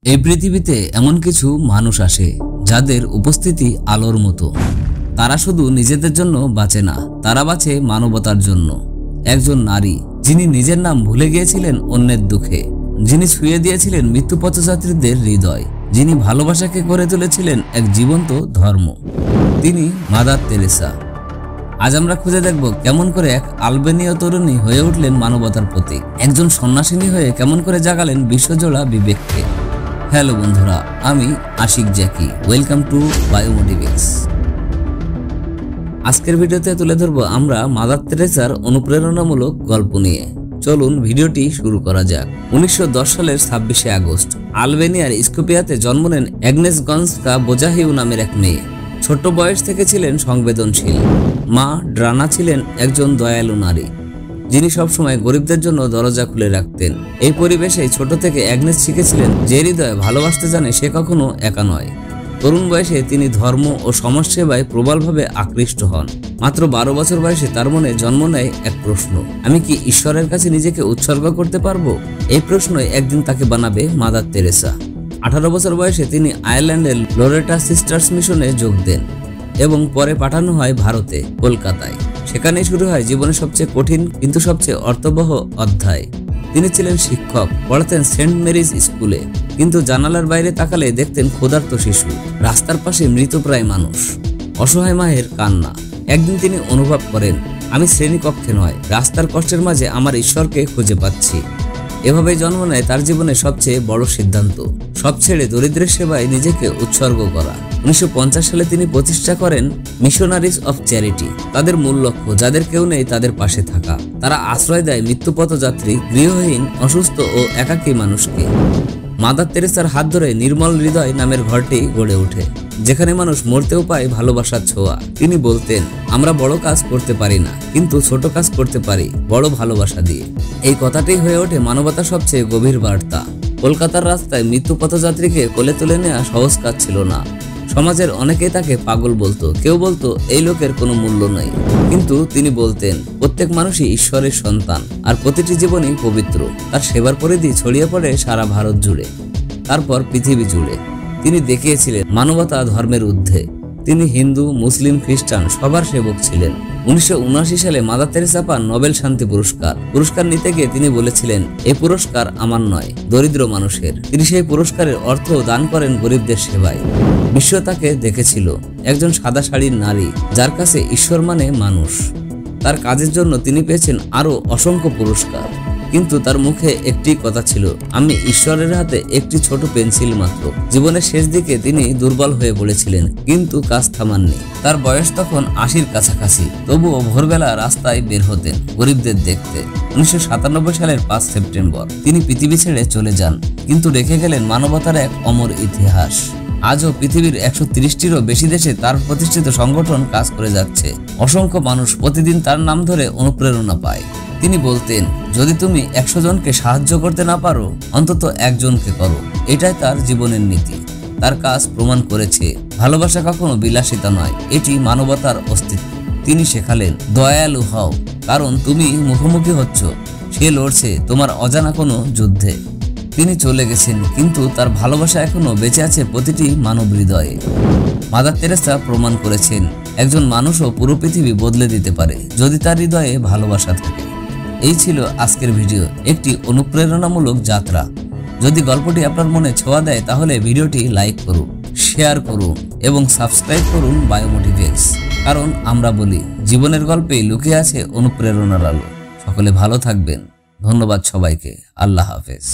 এই পৃথিবীতে এমন কিছু মানুষ আসে যাদের উপস্থিতি আলোর মতো। তারা শুধু নিজেদের জন্য বাঁচে না, তারা বাঁচে মানবতার জন্য। একজন নারী যিনি নিজের নাম ভুলে গিয়েছিলেন অন্যের দুঃখে, যিনি ছুঁয়ে দিয়েছিলেন মৃত্যু পথযাত্রীদের হৃদয়, যিনি ভালোবাসাকে করে তুলেছিলেন এক জীবন্ত ধর্ম, তিনি মাদার তেরেসা। আজ আমরা খুঁজে দেখব কেমন করে এক আলবেনীয় তরুণী হয়ে উঠলেন মানবতার প্রতীক, একজন সন্ন্যাসিনী হয়ে কেমন করে জাগালেন বিশ্বজোড়া বিবেককে। হ্যালো বন্ধুরা, আমি আশিক জ্যাকি, ওয়েলকাম টু বায়োমোটিভিক্স। আজকের ভিডিওতে তুলে ধরব আমরা মাদার তেরেসার অনুপ্রেরণামূলক গল্প নিয়ে। চলুন ভিডিওটি শুরু করা যাক। 1910 সালের 26শে আগস্ট আলবেনিয়ার স্কোপিয়াতে জন্ম নেন অ্যাগনেস গনস্কা বোজাহিউ নামের এক মেয়ে। ছোট বয়স থেকে ছিলেন সংবেদনশীল। মা ড্রানা ছিলেন একজন দয়ালু নারী, যিনি সবসময় গরিবদের জন্য দরজা খুলে রাখতেন। এই পরিবেশে ছোট থেকে অ্যাগনেস শিখেছিলেন যে হৃদয়ে ভালোবাসতে জানে সে কখনো একা নয়। তরুণ বয়সে তিনি ধর্ম ও সমাজসেবায় প্রবলভাবে আকৃষ্ট হন। মাত্র 12 বছর বয়সে তার মনে জন্ম নেয় এক প্রশ্ন, আমি কি ঈশ্বরের কাছে নিজেকে উৎসর্গ করতে পারবো? এই প্রশ্নই একদিন তাকে বানাবে মাদার তেরেসা। 18 বছর বয়সে তিনি আয়ারল্যান্ডের লোরেটা সিস্টার্স মিশনে যোগ দেন এবং পরে পাঠানো হয় ভারতে, কলকাতায়। সেখানেই শুরু হয় জীবনের সবচেয়ে কঠিন কিন্তু সবচেয়ে অর্থবহ অধ্যায়। তিনি ছিলেন শিক্ষক, পড়াতেন সেন্ট মেরিজ স্কুলে, কিন্তু জানালার বাইরে তাকালে দেখতেন ক্ষুধার্ত শিশু, রাস্তার পাশে মৃতপ্রায় মানুষ, অসহায় মায়ের কান্না। একদিন তিনি অনুভব করেন, আমি শ্রেণীকক্ষে নয়, রাস্তার কষ্টের মাঝে আমার ঈশ্বরকে খুঁজে পাচ্ছি। এভাবেই জন্ম নেয় তার জীবনের সবচেয়ে বড় সিদ্ধান্ত, সব ছেড়ে দরিদ্রের সেবায় নিজেকে উৎসর্গ করা। 1950 সালে তিনি প্রতিষ্ঠা করেন মিশনারিজ অফ চ্যারিটি। তাদের মূল লক্ষ্য যাদের কেউ নেই তাদের পাশে থাকা। তারা আশ্রয় দেয় মৃত্যুপথযাত্রী, গৃহহীন, অসুস্থ ও একাকী মানুষকে। মাদার তেরেসার হাত ধরে নির্মল হৃদয় নামের ঘরটি গড়ে ওঠে, যেখানে মানুষ মরতেও পায় ভালোবাসার ছোঁয়া। তিনি বলতেন, আমরা বড় কাজ করতে পারি না, কিন্তু ছোট কাজ করতে পারি বড় ভালোবাসা দিয়ে। এই কথাটি হয়ে ওঠে মানবতার সবচেয়ে গভীর বার্তা। কলকাতার রাস্তায় মৃত্যু পথযাত্রীকে কোলে তুলে নেওয়া সহজ কাজ ছিল না। সমাজের অনেকেই তাকে পাগল বলতো, কেউ বলতো এই লোকের কোনো মূল্য নেই, কিন্তু তিনি বলতেন প্রত্যেক মানুষই ঈশ্বরের সন্তান আর প্রতিটি জীবনই পবিত্র। তার সেবার পরিধি ছড়িয়ে পড়ে সারা ভারত জুড়ে, তারপর পৃথিবী জুড়ে। তিনি দেখিয়েছিলেন মানবতা ধর্মের ঊর্ধ্বে। তিনি হিন্দু, মুসলিম, খ্রিস্টান সবার সেবক ছিলেন। 1979 সালে মাদার তেরেসা পান নোবেল শান্তি পুরস্কার। পুরস্কার নিতে গিয়ে তিনি বলেছিলেন, এই পুরস্কার আমার নয়, দরিদ্র মানুষের। তিনি সেই পুরস্কারের অর্থ দান করেন গরিবদের সেবায়। বিশ্ব তাকে দেখেছিল একজন সাদা শাড়ির নারী, যার কাছে ঈশ্বর মানে মানুষ। তার কাজের জন্য তিনি পেয়েছেন আরো অসংখ্য পুরস্কার, কিন্তু তার মুখে একটি কথা ছিল, আমি ঈশ্বরের হাতে একটি ছোট পেন্সিল মাত্র। জীবনের শেষ দিকে তিনি দুর্বল হয়ে পড়েছিলেন, কিন্তু কাজ থামাননি। তার বয়স তখন 80-র কাছাকাছি, তবুও ভোরবেলা রাস্তায় বের হতেন গরিবদের দেখতে। 1997 সালের 5 সেপ্টেম্বর তিনি পৃথিবী ছেড়ে চলে যান, কিন্তু রেখে গেলেন মানবতার এক অমর ইতিহাস। আজও পৃথিবীর 130টিরও বেশি দেশে তার প্রতিষ্ঠিত সংগঠন কাজ করে যাচ্ছে। অসংখ্য মানুষ প্রতিদিন তার নাম ধরে অনুপ্রেরণা পায়। তিনি বলতেন, যদি তুমি 100 জনকে সাহায্য করতে না পারো, অন্তত একজনকে করো। এটাই তার জীবনের নীতি। তার কাজ প্রমাণ করেছে ভালোবাসা কখনো বিলাসিতা নয়, এটি মানবতার অস্তিত্ব। তিনি শেখালেন, দয়ালু হও, কারণ তুমি মুখোমুখি হচ্ছ, সে লড়ছে তোমার অজানা কোনো যুদ্ধে। তিনি চলে গেছেন, কিন্তু তার ভালোবাসা এখনো বেঁচে আছে প্রতিটি মানব হৃদয়ে। মাদার তেরেসা প্রমাণ করেছেন, একজন মানুষও পুরো পৃথিবী বদলে দিতে পারে যদি তার হৃদয়ে ভালোবাসা থাকে। এই ছিল আজকের ভিডিও, একটি অনুপ্রেরণামূলক যাত্রা। যদি গল্পটি আপনার মনে ছোঁয়া দেয় তাহলে ভিডিওটি লাইক করুন, শেয়ার করুন এবং সাবস্ক্রাইব করুন বায়োমোটিভিক্স। কারণ আমরা বলি, জীবনের গল্পে লুকিয়ে আছে অনুপ্রেরণার আলো। সকলে ভালো থাকবেন। ধন্যবাদ সবাইকে। আল্লাহ হাফেজ।